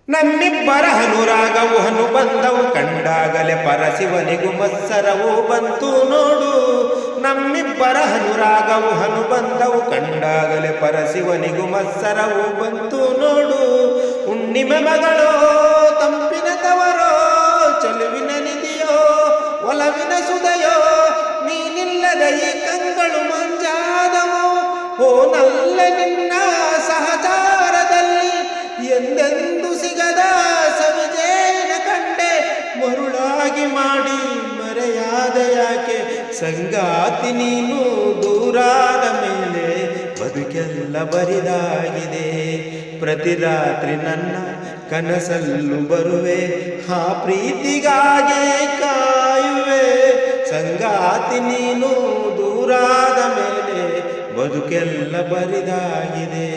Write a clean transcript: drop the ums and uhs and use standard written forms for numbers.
ನಮ್ಮಿಬ್ಬರ ಅನುರಾಗವು ಅನುಬಂಧವು ಕಂಡಾಗಲೇ ಪರಶಿವನಿಗೂ ಮತ್ಸರವು ಬಂತು ನೋಡು. ನಮ್ಮಿಬ್ಬರ ಅನುರಾಗವು ಅನುಬಂಧವು ಕಂಡಾಗಲೇ ಪರಶಿವನಿಗೂ ಮತ್ಸರವು ಬಂತು ನೋಡು. ಹುಣ್ಣಿಮೆ ಮಗಳೋ ತಂಪಿನ ತವರೋ ಚೆಲುವಿನ ನಿಧಿಯೋ ಒಲವಿನ ಸುದಯೋ ನೀನಿಲ್ಲದ ಈ ಕಂಗಳು ಮಂಜಾದವೋ. ಓ ನಲ್ಲ ನಿನ್ನ ಸಹಚಾರದಲ್ಲಿ ಎಂದೆಂದು ಸಿಗದ ಸವಿಜೇನ ಕಂಡೆ. ಮರುಳಾಗಿ ಮಾಡಿ ಮರೆಯಾದ ಯಾಕೆ ಸಂಗಾತಿ ನೀನು ದೂರಾದ ಮೇಲೆ ಬದುಕೆಲ್ಲ ಬರಿದಾಗಿದೆ. ಪ್ರತಿ ರಾತ್ರಿ ನನ್ನ ಕನಸಲ್ಲೂ ಬರುವೆ ಆ ಪ್ರೀತಿಗಾಗಿ ಕಾಯುವೆ. ಸಂಗಾತಿ ನೀನು ದೂರಾದ ಮೇಲೆ ಬದುಕೆಲ್ಲ ಬರಿದಾಗಿದೆ.